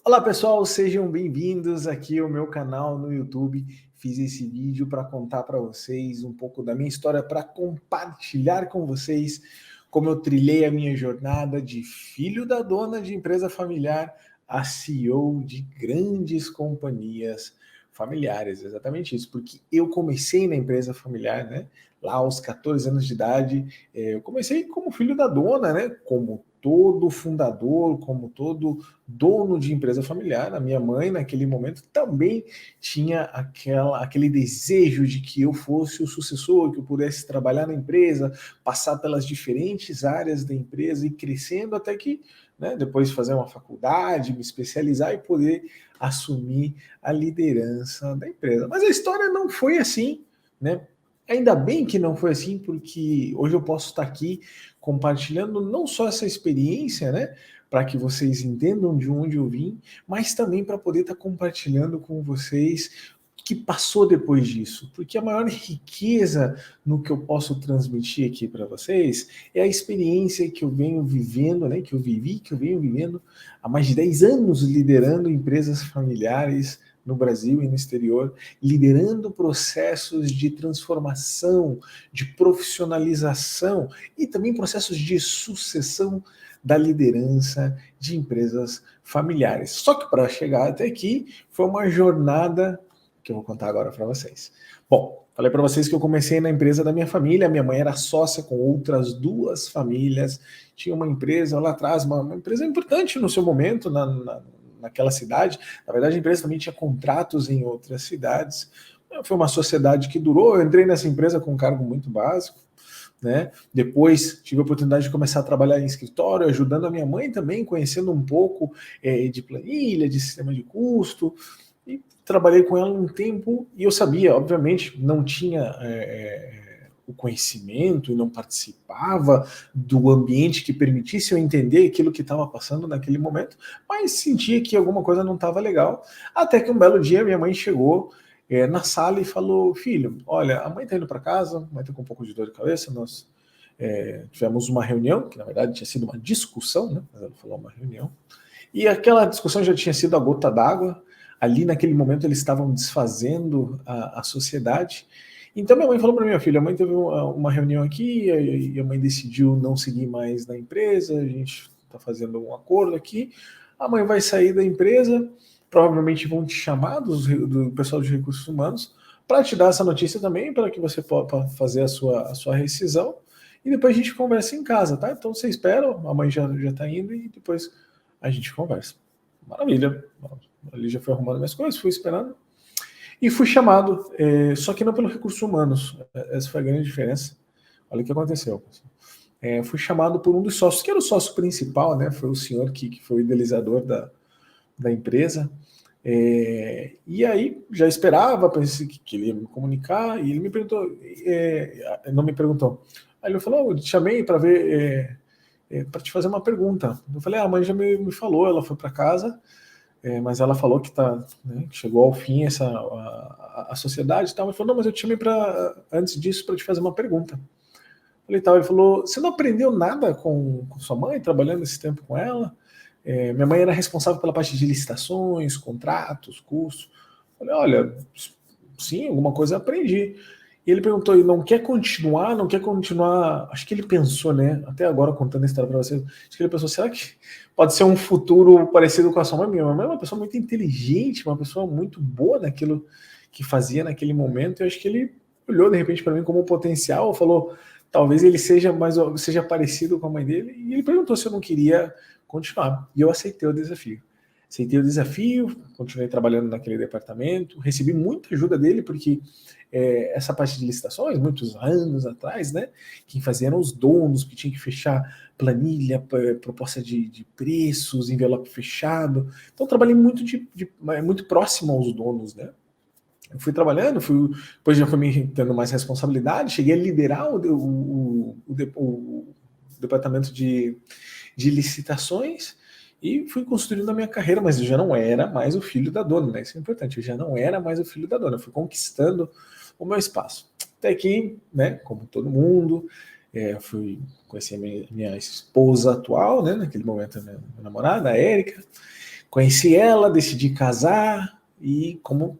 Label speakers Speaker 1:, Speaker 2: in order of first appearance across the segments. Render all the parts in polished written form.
Speaker 1: Olá pessoal, sejam bem-vindos aqui ao meu canal no YouTube. Fiz esse vídeo para contar para vocês um pouco da minha história, para compartilhar com vocês como eu trilhei a minha jornada de filho da dona de empresa familiar a CEO de grandes companhias familiares. Exatamente isso, porque eu comecei na empresa familiar, né? Lá aos 14 anos de idade, eu comecei como filho da dona, né? Como todo fundador, como todo dono de empresa familiar. A minha mãe, naquele momento, também tinha aquele desejo de que eu fosse o sucessor, que eu pudesse trabalhar na empresa, passar pelas diferentes áreas da empresa e crescendo até que, né, depois fazer uma faculdade, me especializar e poder assumir a liderança da empresa. Mas a história não foi assim, né? Ainda bem que não foi assim, porque hoje eu posso estar aqui compartilhando não só essa experiência, né, para que vocês entendam de onde eu vim, mas também para poder estar compartilhando com vocês o que passou depois disso, porque a maior riqueza no que eu posso transmitir aqui para vocês é a experiência que eu venho vivendo, né, que eu venho vivendo há mais de 10 anos liderando empresas familiares no Brasil e no exterior, liderando processos de transformação, de profissionalização e também processos de sucessão da liderança de empresas familiares. Só que para chegar até aqui foi uma jornada que eu vou contar agora para vocês. Bom, falei para vocês que eu comecei na empresa da minha família, minha mãe era sócia com outras duas famílias, tinha uma empresa lá atrás, uma empresa importante no seu momento, naquela cidade. Na verdade, a empresa também tinha contratos em outras cidades. Foi uma sociedade que durou. Eu entrei nessa empresa com um cargo muito básico, né? Depois tive a oportunidade de começar a trabalhar em escritório, ajudando a minha mãe também, conhecendo um pouco de planilha, de sistema de custo. E trabalhei com ela um tempo e eu sabia, obviamente, não tinha o conhecimento e não participava do ambiente que permitisse eu entender aquilo que estava passando naquele momento, mas sentia que alguma coisa não estava legal. Até que um belo dia minha mãe chegou na sala e falou: filho, olha, a mãe está indo para casa, a mãe está com um pouco de dor de cabeça, nós tivemos uma reunião, que na verdade tinha sido uma discussão, né? Mas ela falou uma reunião, e aquela discussão já tinha sido a gota d'água. Ali naquele momento eles estavam desfazendo a sociedade. Então minha mãe falou para minha filha: a mãe teve uma reunião aqui e a mãe decidiu não seguir mais na empresa, a gente está fazendo um acordo aqui, a mãe vai sair da empresa, provavelmente vão te chamar do pessoal de recursos humanos para te dar essa notícia também, para que você possa fazer a sua rescisão, e depois a gente conversa em casa, tá? Então você espera, a mãe já está indo e depois a gente conversa. Maravilha. Ali já foi arrumando minhas coisas, fui esperando. E fui chamado, só que não pelos recursos humanos. Essa foi a grande diferença. Olha o que aconteceu. Fui chamado por um dos sócios, que era o sócio principal, né? Foi o senhor que foi o idealizador da empresa. E aí já esperava, pensei que ele ia me comunicar, e ele me perguntou, não me perguntou. Aí ele falou: eu te chamei para ver, para te fazer uma pergunta. Eu falei: a mãe já me falou, ela foi para casa, mas ela falou que né, que chegou ao fim a sociedade e tal. Ele falou: não, mas eu te chamei antes disso para te fazer uma pergunta. Eu falei: tal. Ele falou: você não aprendeu nada com sua mãe, trabalhando esse tempo com ela? Minha mãe era responsável pela parte de licitações, contratos, custos. Eu falei: olha, sim, alguma coisa eu aprendi. E ele perguntou: e não quer continuar? Não quer continuar? Acho que ele pensou, né? Até agora, contando a história para vocês, acho que ele pensou: será que pode ser um futuro parecido com a sua mãe? Minha mãe é uma pessoa muito inteligente, uma pessoa muito boa naquilo que fazia naquele momento. Eu acho que ele olhou de repente para mim como um potencial, falou: talvez ele seja parecido com a mãe dele. E ele perguntou se eu não queria continuar. E eu aceitei o desafio. Aceitei o desafio, continuei trabalhando naquele departamento, recebi muita ajuda dele, porque essa parte de licitações, muitos anos atrás, né, quem fazia eram os donos, que tinham que fechar planilha, proposta de preços, envelope fechado. Então trabalhei muito próximo aos donos, né. Eu fui trabalhando, depois já fui me tendo mais responsabilidade, cheguei a liderar o departamento de licitações e fui construindo a minha carreira, mas eu já não era mais o filho da dona, né? Isso é importante, eu já não era mais o filho da dona, eu fui conquistando o meu espaço. Até que, né, como todo mundo, fui conhecer a minha esposa atual, né, naquele momento, minha namorada, a Érica. Conheci ela, decidi casar e como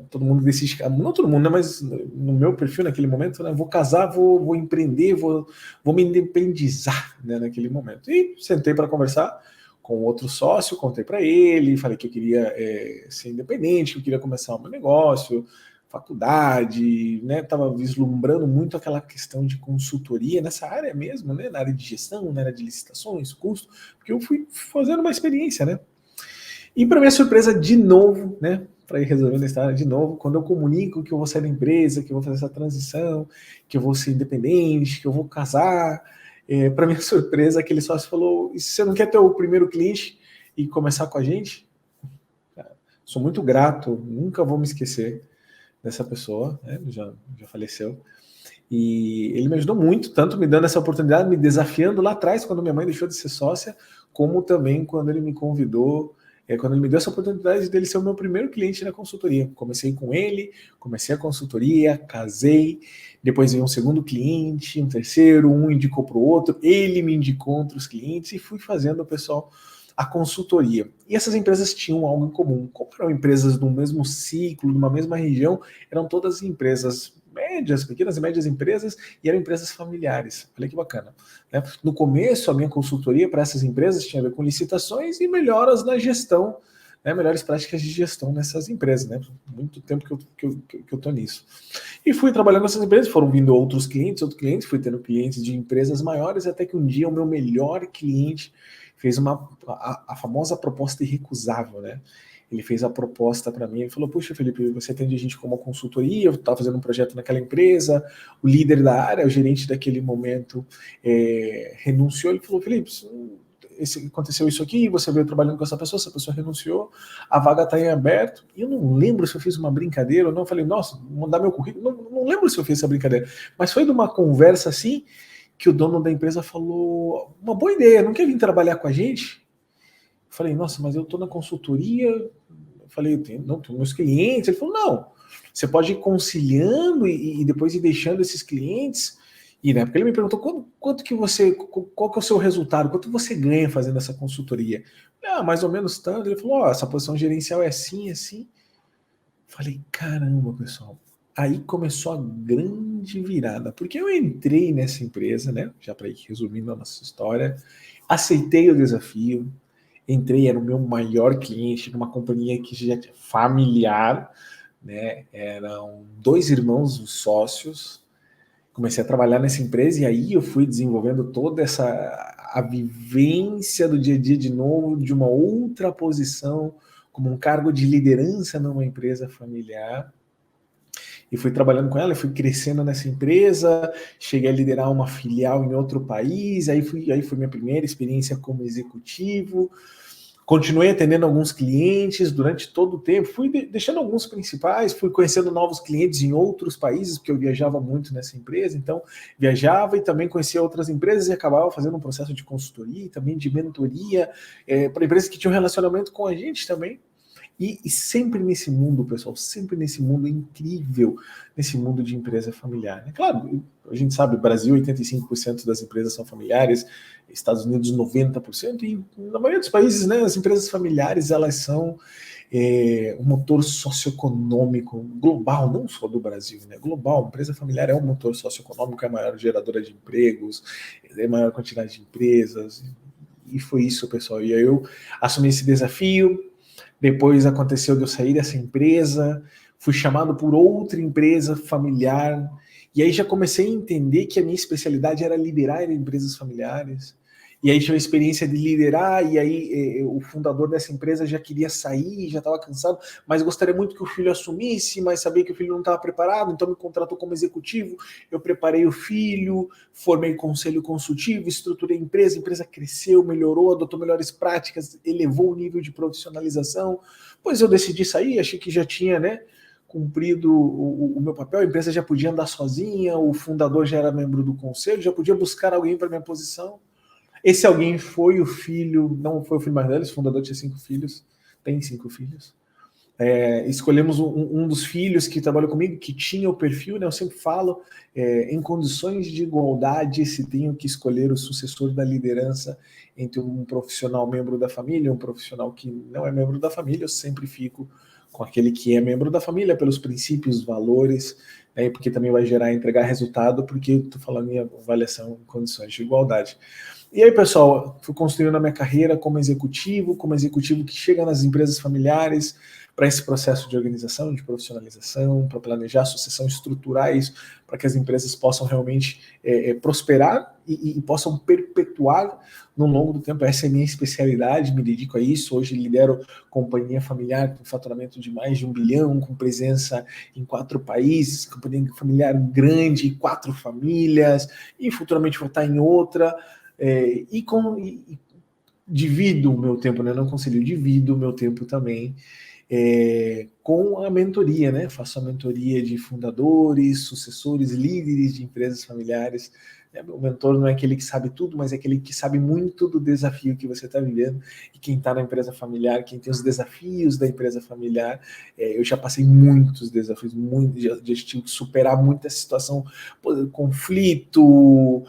Speaker 1: todo mundo decide, não todo mundo, né, mas no meu perfil naquele momento, né, vou casar, vou empreender, vou me independizar, né, naquele momento. E sentei para conversar com outro sócio, contei para ele, falei que eu queria ser independente, que eu queria começar um negócio, faculdade, né, estava vislumbrando muito aquela questão de consultoria nessa área mesmo, né, na área de gestão, na área de licitações, custo, porque eu fui fazendo uma experiência, né. E para minha surpresa, de novo, né, para ir resolvendo a história de novo, quando eu comunico que eu vou sair da empresa, que eu vou fazer essa transição, que eu vou ser independente, que eu vou casar, para minha surpresa, aquele sócio falou: e se você não quer ter o primeiro cliente e começar com a gente? Sou muito grato, nunca vou me esquecer dessa pessoa, né, já faleceu. E ele me ajudou muito, tanto me dando essa oportunidade, me desafiando lá atrás, quando minha mãe deixou de ser sócia, como também quando ele me convidou, quando ele me deu essa oportunidade dele ser o meu primeiro cliente na consultoria. Comecei com ele, comecei a consultoria, casei, depois veio um segundo cliente, um terceiro, um indicou para o outro, ele me indicou outros clientes e fui fazendo o pessoal a consultoria. E essas empresas tinham algo em comum. Como eram empresas do mesmo ciclo, numa mesma região, eram todas empresas médias, pequenas e médias empresas, e eram empresas familiares. Olha que bacana. Né? No começo, a minha consultoria para essas empresas tinha a ver com licitações e melhoras na gestão, né? Melhores práticas de gestão nessas empresas. Né? Muito tempo que eu estou nisso. E fui trabalhando nessas empresas, foram vindo outros clientes, fui tendo clientes de empresas maiores, até que um dia o meu melhor cliente fez a famosa proposta irrecusável, né? Ele fez a proposta para mim e falou: puxa, Felipe, você atende a gente como consultoria, eu estava fazendo um projeto naquela empresa, o líder da área, o gerente daquele momento renunciou. Ele falou: Felipe, aconteceu isso aqui, você veio trabalhando com essa pessoa renunciou, a vaga está em aberto. E eu não lembro se eu fiz uma brincadeira ou não. Eu falei: nossa, mandar meu currículo. Não lembro se eu fiz essa brincadeira, mas foi de uma conversa assim que o dono da empresa falou: uma boa ideia, não quer vir trabalhar com a gente? Eu falei: nossa, mas eu estou na consultoria. Eu falei: não, tenho meus clientes. Ele falou: não, você pode ir conciliando e depois ir deixando esses clientes. E na época ele me perguntou: quanto que você, qual que é o seu resultado, quanto você ganha fazendo essa consultoria? Mais ou menos tanto. Ele falou: essa posição gerencial é assim, assim. Eu falei: caramba, pessoal. Aí começou a grande virada, porque eu entrei nessa empresa, né? Já para ir resumindo a nossa história, aceitei o desafio, entrei, era o meu maior cliente numa companhia que já tinha familiar, né? Eram 2 irmãos os sócios. Comecei a trabalhar nessa empresa e aí eu fui desenvolvendo toda a vivência do dia a dia de novo, de uma outra posição, como um cargo de liderança numa empresa familiar. E fui trabalhando com ela, fui crescendo nessa empresa, cheguei a liderar uma filial em outro país, aí foi minha primeira experiência como executivo. Continuei atendendo alguns clientes durante todo o tempo, fui deixando alguns principais, fui conhecendo novos clientes em outros países, porque eu viajava muito nessa empresa, então viajava e também conhecia outras empresas e acabava fazendo um processo de consultoria e também de mentoria para empresas que tinham relacionamento com a gente também. E sempre nesse mundo, pessoal, sempre nesse mundo incrível, nesse mundo de empresa familiar. É claro, a gente sabe, Brasil, 85% das empresas são familiares, Estados Unidos, 90%, e na maioria dos países, né, as empresas familiares, elas são um motor socioeconômico global, não só do Brasil, né, global. A empresa familiar é um motor socioeconômico, é a maior geradora de empregos, é a maior quantidade de empresas, e foi isso, pessoal. E aí eu assumi esse desafio. Depois aconteceu de eu sair dessa empresa, fui chamado por outra empresa familiar, e aí já comecei a entender que a minha especialidade era liderar empresas familiares. E aí tive a experiência de liderar, e aí o fundador dessa empresa já queria sair, já estava cansado, mas gostaria muito que o filho assumisse, mas sabia que o filho não estava preparado, então me contratou como executivo. Eu preparei o filho, formei conselho consultivo, estruturei a empresa cresceu, melhorou, adotou melhores práticas, elevou o nível de profissionalização. Pois eu decidi sair, achei que já tinha, né, cumprido o meu papel, a empresa já podia andar sozinha, o fundador já era membro do conselho, já podia buscar alguém para minha posição. Esse alguém foi o filho, não foi o filho mais velho, esse fundador tinha 5 filhos, tem 5 filhos. Escolhemos um dos filhos que trabalha comigo, que tinha o perfil, né? Eu sempre falo, em condições de igualdade, se tenho que escolher o sucessor da liderança entre um profissional membro da família e um profissional que não é membro da família, eu sempre fico com aquele que é membro da família, pelos princípios, valores, né? Porque também vai gerar, entregar resultado, porque eu estou falando em avaliação em condições de igualdade. E aí, pessoal, fui construindo a minha carreira como executivo que chega nas empresas familiares para esse processo de organização, de profissionalização, para planejar a sucessão, estruturar isso, para que as empresas possam realmente prosperar e possam perpetuar no longo do tempo. Essa é a minha especialidade, me dedico a isso. Hoje lidero companhia familiar com faturamento de mais de 1 bilhão, com presença em 4 países, companhia familiar grande, 4 famílias, e futuramente vou estar em outra. Divido o meu tempo, né? Não concilio, divido o meu tempo também com a mentoria, né? Faço a mentoria de fundadores, sucessores, líderes de empresas familiares. O mentor não é aquele que sabe tudo, mas é aquele que sabe muito do desafio que você está vivendo. E quem está na empresa familiar, quem tem os desafios da empresa familiar, eu já passei muitos desafios, já tive que superar muita situação, conflito,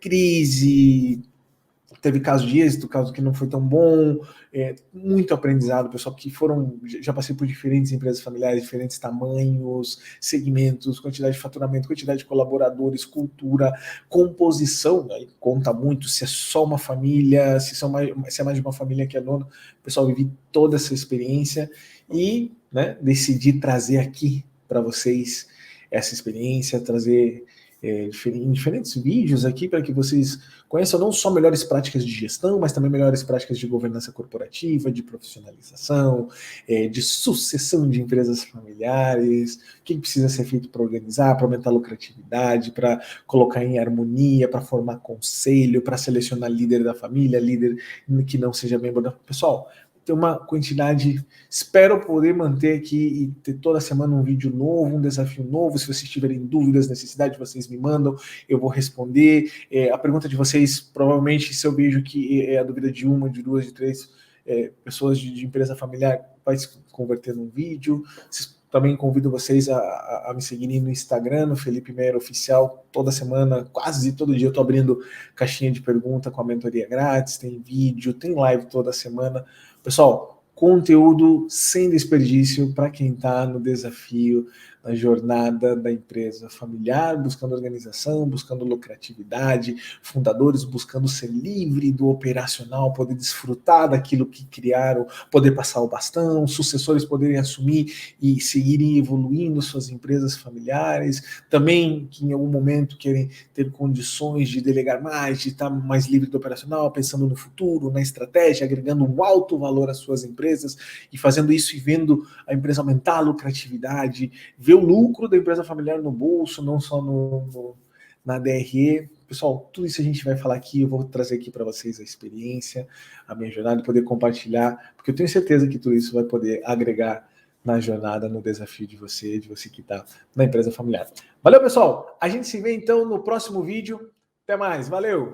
Speaker 1: crise. Teve caso de êxito, caso que não foi tão bom, muito aprendizado, pessoal, que já passei por diferentes empresas familiares, diferentes tamanhos, segmentos, quantidade de faturamento, quantidade de colaboradores, cultura, composição, né? Conta muito, se é só uma família, se é mais de uma família que é dona, pessoal, vivi toda essa experiência e, né, decidi trazer aqui para vocês essa experiência, trazer em diferentes vídeos aqui para que vocês conheçam não só melhores práticas de gestão, mas também melhores práticas de governança corporativa, de profissionalização, de sucessão de empresas familiares, o que precisa ser feito para organizar, para aumentar a lucratividade, para colocar em harmonia, para formar conselho, para selecionar líder da família, líder que não seja membro da... Pessoal, tem uma quantidade, espero poder manter aqui e ter toda semana um vídeo novo, um desafio novo. Se vocês tiverem dúvidas, necessidade, vocês me mandam, eu vou responder. A pergunta de vocês, provavelmente, se eu vejo que é a dúvida de uma, de duas, de três pessoas de empresa familiar, vai se converter num vídeo. Também convido vocês a me seguirem no Instagram, no Felipe Meyer Oficial. Toda semana, quase todo dia, eu estou abrindo caixinha de pergunta com a mentoria grátis, tem vídeo, tem live toda semana. Pessoal, conteúdo sem desperdício para quem está no desafio, na jornada da empresa familiar, buscando organização, buscando lucratividade, fundadores buscando ser livre do operacional, poder desfrutar daquilo que criaram, poder passar o bastão, sucessores poderem assumir e seguirem evoluindo suas empresas familiares, também que em algum momento querem ter condições de delegar mais, de estar mais livre do operacional, pensando no futuro, na estratégia, agregando um alto valor às suas empresas e fazendo isso e vendo a empresa aumentar a lucratividade, ver o lucro da empresa familiar no bolso, não só na DRE. Pessoal, tudo isso a gente vai falar aqui, eu vou trazer aqui para vocês a experiência, a minha jornada, poder compartilhar, porque eu tenho certeza que tudo isso vai poder agregar na jornada, no desafio de você que está na empresa familiar. Valeu, pessoal! A gente se vê então no próximo vídeo. Até mais, valeu!